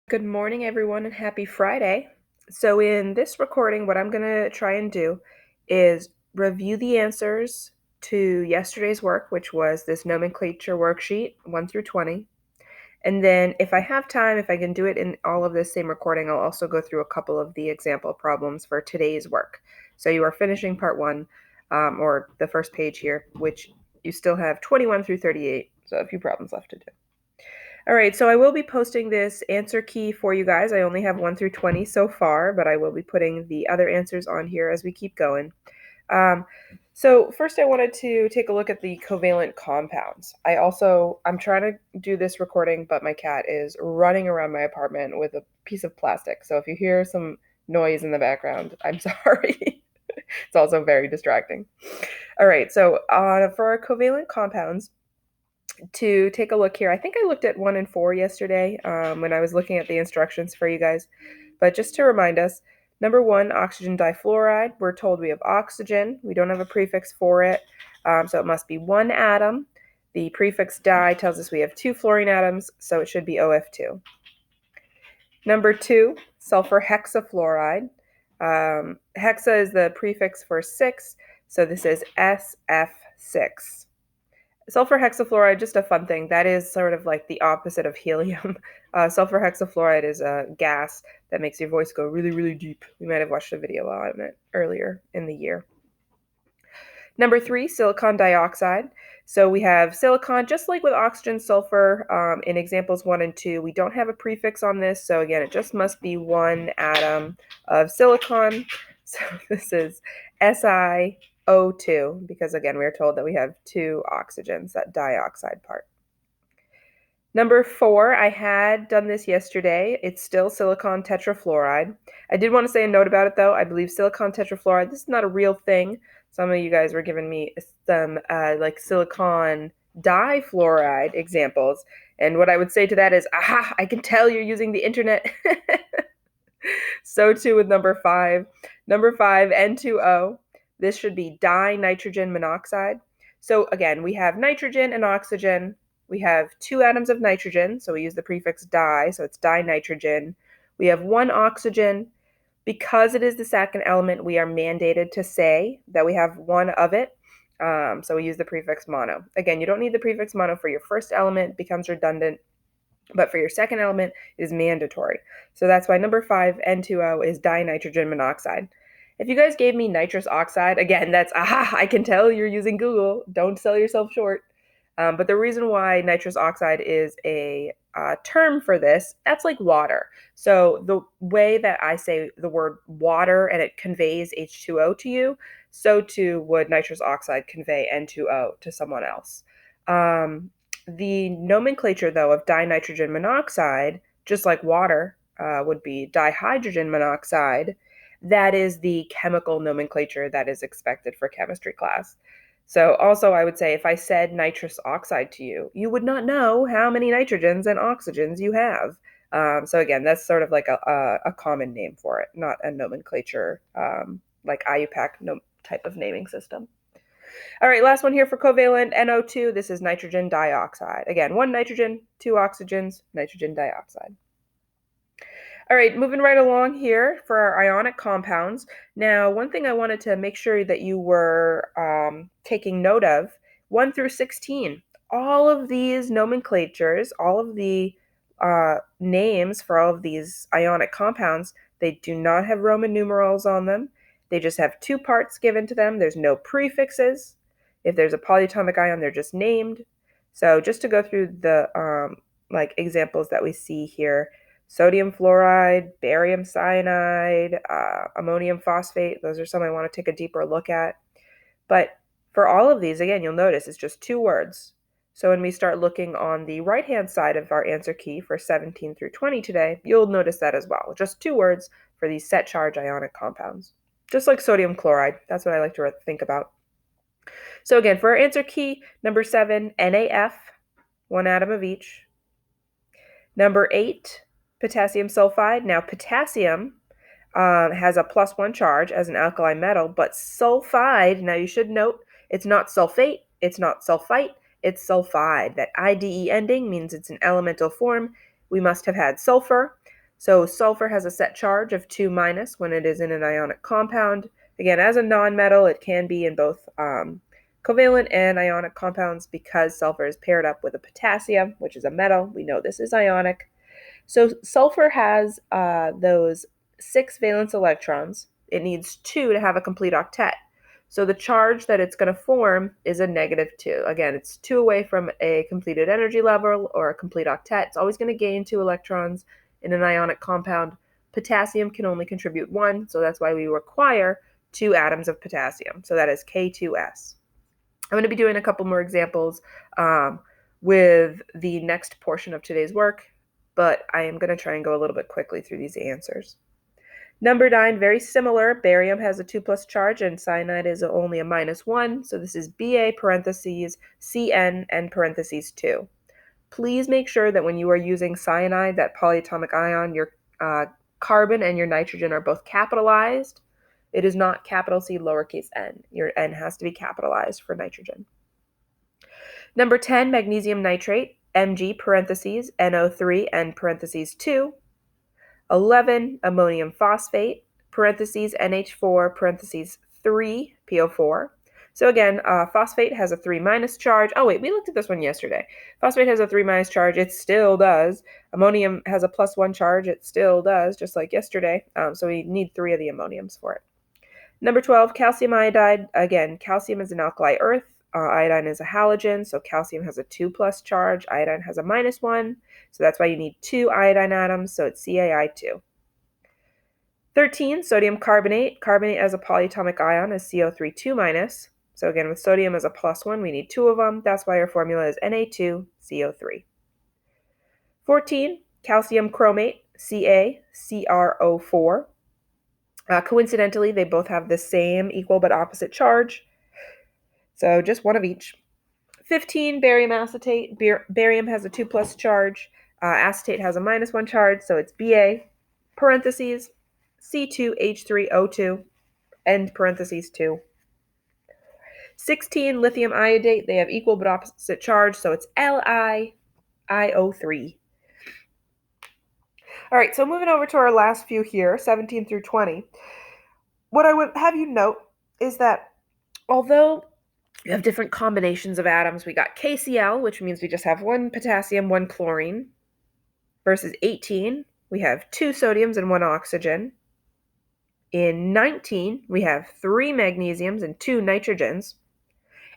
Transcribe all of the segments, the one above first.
Good morning, everyone, and happy Friday. So, in this recording, what I'm going to try and do is review the answers to yesterday's work, which was this nomenclature worksheet 1 through 20. And then, if I have time, if I can do it in all of this same recording, I'll also go through a couple of the example problems for today's work. So, you are finishing part 1, or the first page here, which you still have 21 through 38, so a few problems left to do. All right, so I will be posting this answer key for you guys. I only have 1 through 20 so far, but I will be putting the other answers on here as we keep going. So first I wanted to take a look at the covalent compounds. I'm trying to do this recording, but my cat is running around my apartment with a piece of plastic. So if you hear some noise in the background, I'm sorry. It's also very distracting. All right, so for our covalent compounds, to take a look here. I think I looked at 1 and 4 yesterday when I was looking at the instructions for you guys. But just to remind us, number 1, oxygen difluoride. We're told we have oxygen. We don't have a prefix for it, so it must be 1 atom. The prefix di tells us we have 2 fluorine atoms, so it should be OF2. Number 2, sulfur hexafluoride. Hexa is the prefix for 6, so this is SF6. Sulfur hexafluoride, just a fun thing, that is sort of like the opposite of helium. Sulfur hexafluoride is a gas that makes your voice go really, really deep. We might have watched a video on it earlier in the year. Number 3, silicon dioxide. So we have silicon, just like with oxygen, sulfur, in examples 1 and 2. We don't have a prefix on this, so again, it just must be 1 atom of silicon. So this is SiO2, because again, we are told that we have 2 oxygens, that dioxide part. Number 4, I had done this yesterday. It's still silicon tetrafluoride. I did want to say a note about it, though. I believe silicon tetrafluoride, this is not a real thing. Some of you guys were giving me some like silicon difluoride examples. And what I would say to that is, aha, I can tell you're using the internet. So too with number 5. Number 5, N2O. This should be dinitrogen monoxide. So again, we have nitrogen and oxygen. We have 2 atoms of nitrogen, so we use the prefix di, so it's dinitrogen. We have 1 oxygen. Because it is the second element, we are mandated to say that we have 1 of it, so we use the prefix mono. Again, you don't need the prefix mono for your first element, it becomes redundant, but for your second element, it is mandatory. So that's why number 5, N2O, is dinitrogen monoxide. If you guys gave me nitrous oxide, again, that's, aha, I can tell you're using Google. Don't sell yourself short. But the reason why nitrous oxide is a term for this, that's like water. So the way that I say the word water and it conveys H2O to you, so too would nitrous oxide convey N2O to someone else. The nomenclature, though, of dinitrogen monoxide, just like water would be dihydrogen monoxide, that is the chemical nomenclature that is expected for chemistry class. So also I would say if I said nitrous oxide to you, you would not know how many nitrogens and oxygens you have. So again, that's sort of like a common name for it, not a nomenclature like IUPAC type of naming system. All right, last one here for covalent, NO2. This is nitrogen dioxide. Again, 1 nitrogen, 2 oxygens, nitrogen dioxide. All right, moving right along here for our ionic compounds. Now, one thing I wanted to make sure that you were taking note of, 1 through 16, all of these nomenclatures, all of the names for all of these ionic compounds, they do not have Roman numerals on them. They just have 2 parts given to them. There's no prefixes. If there's a polyatomic ion, they're just named. So just to go through the like examples that we see here, sodium fluoride, barium cyanide, ammonium phosphate. Those are some I want to take a deeper look at. But for all of these, again, you'll notice it's just 2 words. So when we start looking on the right-hand side of our answer key for 17 through 20 today, you'll notice that as well. Just 2 words for these set charge ionic compounds. Just like sodium chloride. That's what I like to think about. So again, for our answer key, number 7, NaF, 1 atom of each. Number 8, potassium sulfide. Now, potassium has a +1 charge as an alkali metal, but sulfide, now you should note, it's not sulfate, it's not sulfite, it's sulfide. That IDE ending means it's an elemental form. We must have had sulfur. So sulfur has a set charge of 2- when it is in an ionic compound. Again, as a nonmetal, it can be in both covalent and ionic compounds because sulfur is paired up with a potassium, which is a metal. We know this is ionic. So sulfur has those 6 valence electrons. It needs 2 to have a complete octet. So the charge that it's going to form is a -2. Again, it's 2 away from a completed energy level or a complete octet. It's always going to gain 2 electrons in an ionic compound. Potassium can only contribute 1, so that's why we require 2 atoms of potassium. So that is K2S. I'm going to be doing a couple more examples with the next portion of today's work, but I am going to try and go a little bit quickly through these answers. Number 9, very similar. Barium has a 2+ charge and cyanide is only a -1. So this is Ba parentheses Cn and parentheses 2. Please make sure that when you are using cyanide, that polyatomic ion, your carbon and your nitrogen are both capitalized. It is not capital C lowercase n. Your n has to be capitalized for nitrogen. Number 10, magnesium nitrate, Mg parentheses NO3 and parentheses 2. 11, ammonium phosphate, parentheses NH4, parentheses 3, PO4. So again, phosphate has a 3- charge. Oh wait, we looked at this one yesterday. Phosphate has a 3- charge. It still does. Ammonium has a +1 charge. It still does, just like yesterday. So we need 3 of the ammoniums for it. Number 12, calcium iodide. Again, calcium is an alkali earth. Iodine is a halogen, so calcium has a 2+ charge. Iodine has a -1, so that's why you need 2 iodine atoms, so it's CaI2. 13, sodium carbonate. Carbonate as a polyatomic ion is CO3 2-. So again, with sodium as a +1, we need 2 of them. That's why our formula is Na2CO3. 14, calcium chromate, CaCrO4. Coincidentally, they both have the same equal but opposite charge. So just one of each. 15, barium acetate. Barium has a 2+ charge. Acetate has a -1 charge, so it's Ba, parentheses, C2H3O2, end parentheses 2. 16, lithium iodate. They have equal but opposite charge, so it's LiIO3. All right, so moving over to our last few here, 17 through 20. What I would have you note is that although you have different combinations of atoms, we got KCl, which means we just have 1 potassium, 1 chlorine, versus 18, we have 2 sodiums and 1 oxygen. In 19, we have 3 magnesiums and 2 nitrogens.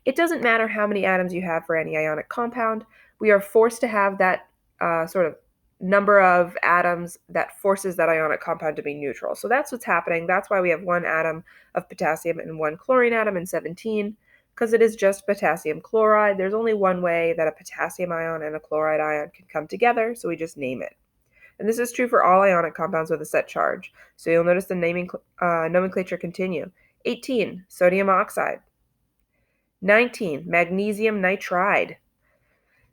It doesn't matter how many atoms you have for any ionic compound. We are forced to have that sort of number of atoms that forces that ionic compound to be neutral. So that's what's happening. That's why we have 1 atom of potassium and 1 chlorine atom in 17, because it is just potassium chloride. There's only one way that a potassium ion and a chloride ion can come together, so we just name it. And this is true for all ionic compounds with a set charge. So you'll notice the naming nomenclature continue. 18, sodium oxide. 19, magnesium nitride.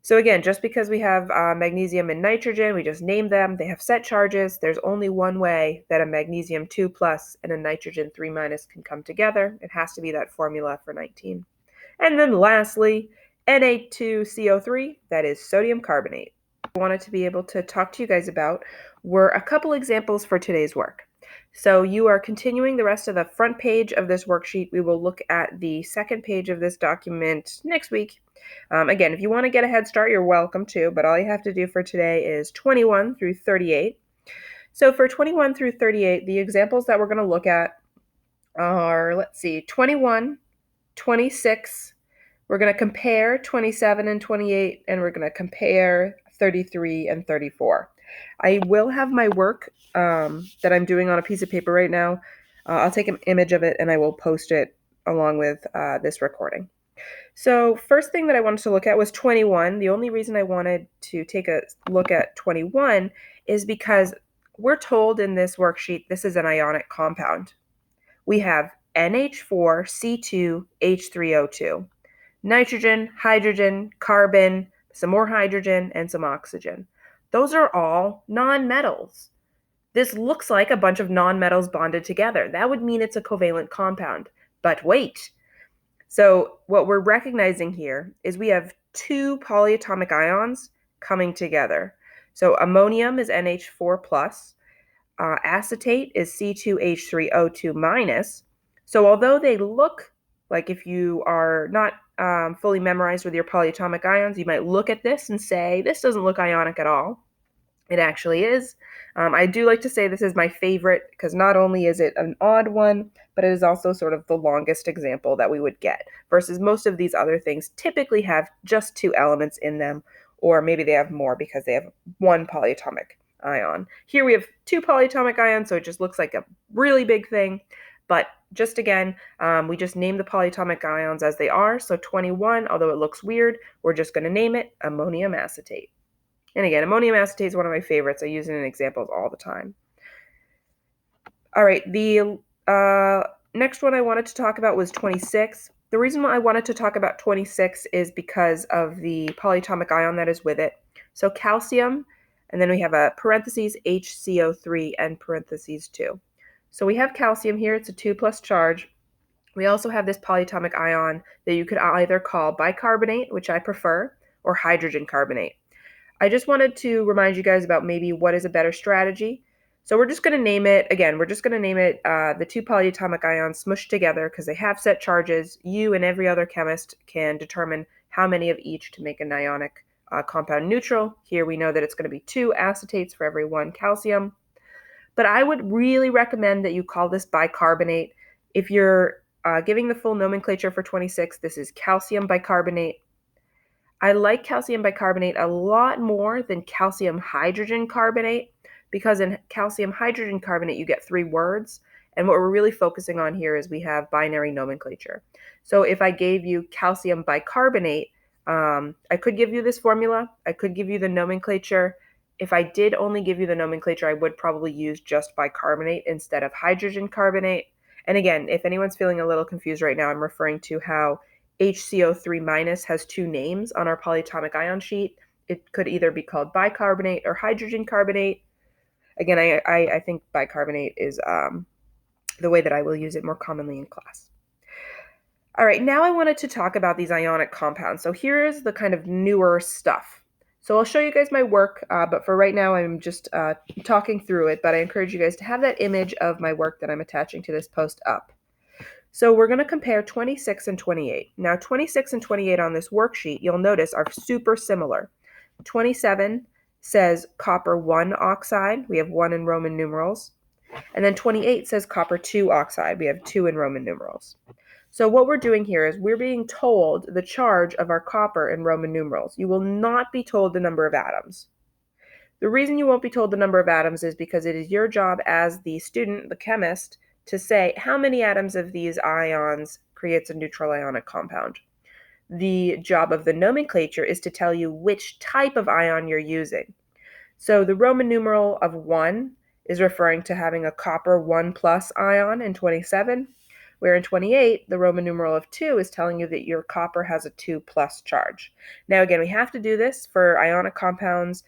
So again, just because we have magnesium and nitrogen, we just name them. They have set charges. There's only one way that a magnesium 2+ and a nitrogen 3- can come together. It has to be that formula for 19. And then lastly, Na2CO3, that is sodium carbonate. I wanted to be able to talk to you guys about were a couple examples for today's work. So you are continuing the rest of the front page of this worksheet. We will look at the second page of this document next week. Again, if you want to get a head start, you're welcome to, but all you have to do for today is 21 through 38. So for 21 through 38, the examples that we're going to look at are, 21, 26, we're going to compare 27 and 28, and we're going to compare 33 and 34. I will have my work that I'm doing on a piece of paper right now. I'll take an image of it and I will post it along with this recording. So first thing that I wanted to look at was 21. The only reason I wanted to take a look at 21 is because we're told in this worksheet this is an ionic compound. We have NH4C2H3O2. Nitrogen, hydrogen, carbon, some more hydrogen, and some oxygen. Those are all nonmetals. This looks like a bunch of nonmetals bonded together. That would mean it's a covalent compound. But wait. So what we're recognizing here is we have 2 polyatomic ions coming together. So ammonium is NH4+, acetate is C2H3O2 minus. So although they look like, if you are not fully memorized with your polyatomic ions, you might look at this and say, this doesn't look ionic at all. It actually is. I do like to say this is my favorite because not only is it an odd one, but it is also sort of the longest example that we would get, versus most of these other things typically have just 2 elements in them, or maybe they have more because they have 1 polyatomic ion. Here we have 2 polyatomic ions, so it just looks like a really big thing. But just again, we just name the polyatomic ions as they are. So 21, although it looks weird, we're just going to name it ammonium acetate. And again, ammonium acetate is one of my favorites. I use it in examples all the time. All right, the next one I wanted to talk about was 26. The reason why I wanted to talk about 26 is because of the polyatomic ion that is with it. So calcium, and then we have a parentheses HCO3 and parentheses 2. So we have calcium here. It's a 2+ charge. We also have this polyatomic ion that you could either call bicarbonate, which I prefer, or hydrogen carbonate. I just wanted to remind you guys about maybe what is a better strategy. So we're just going to name it, again, we're just going to name it the 2 polyatomic ions smushed together because they have set charges. You and every other chemist can determine how many of each to make an ionic compound neutral. Here we know that it's going to be 2 acetates for every 1 calcium. But I would really recommend that you call this bicarbonate. If you're giving the full nomenclature for 26, this is calcium bicarbonate. I like calcium bicarbonate a lot more than calcium hydrogen carbonate, because in calcium hydrogen carbonate you get 3 words, and what we're really focusing on here is we have binary nomenclature. So if I gave you calcium bicarbonate, I could give you this formula, I could give you the nomenclature. If I did only give you the nomenclature, I would probably use just bicarbonate instead of hydrogen carbonate. And again, if anyone's feeling a little confused right now, I'm referring to how HCO3 minus has 2 names on our polyatomic ion sheet. It could either be called bicarbonate or hydrogen carbonate. Again, I think bicarbonate is the way that I will use it more commonly in class. All right, now I wanted to talk about these ionic compounds. So here's the kind of newer stuff. So I'll show you guys my work, but for right now I'm just talking through it, but I encourage you guys to have that image of my work that I'm attaching to this post up. So we're going to compare 26 and 28. Now 26 and 28 on this worksheet, you'll notice, are super similar. 27 says copper 1 oxide. We have 1 in Roman numerals. And then 28 says copper 2 oxide. We have 2 in Roman numerals. So what we're doing here is we're being told the charge of our copper in Roman numerals. You will not be told the number of atoms. The reason you won't be told the number of atoms is because it is your job as the student, the chemist, to say how many atoms of these ions creates a neutral ionic compound. The job of the nomenclature is to tell you which type of ion you're using. So the Roman numeral of 1 is referring to having a copper 1+ ion in 27, where in 28, the Roman numeral of 2 is telling you that your copper has a 2+ charge. Now again, we have to do this for ionic compounds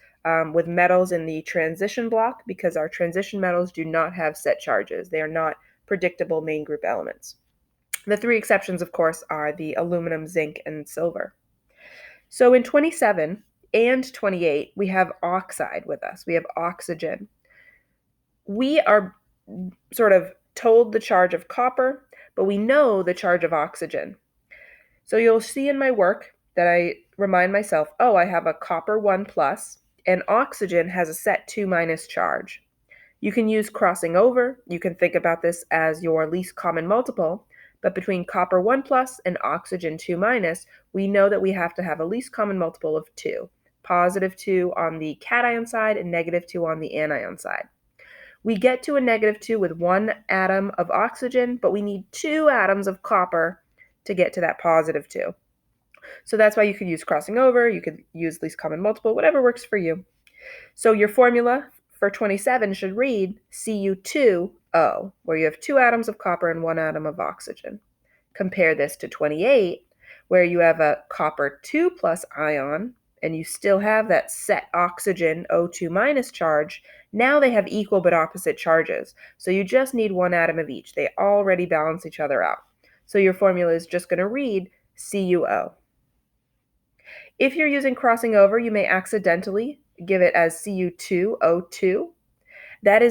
with metals in the transition block, because our transition metals do not have set charges. They are not predictable main group elements. The 3 exceptions, of course, are the aluminum, zinc, and silver. So in 27 and 28, we have oxide with us. We have oxygen. We are sort of told the charge of copper, but we know the charge of oxygen. So you'll see in my work that I remind myself, oh, I have a copper 1+, and oxygen has a set 2- charge. You can use crossing over. You can think about this as your least common multiple, but between copper 1+ and oxygen 2-, we know that we have to have a least common multiple of 2, +2 on the cation side and -2 on the anion side. We get to a -2 with 1 atom of oxygen, but we need 2 atoms of copper to get to that +2. So that's why you could use crossing over, you could use least common multiple, whatever works for you. So your formula for 27 should read Cu2O, where you have 2 atoms of copper and 1 atom of oxygen. Compare this to 28, where you have a copper 2+ ion, and you still have that set oxygen O2- charge. Now they have equal but opposite charges, so you just need 1 atom of each. They already balance each other out. So your formula is just going to read CuO. If you're using crossing over, you may accidentally give it as Cu2O2. That is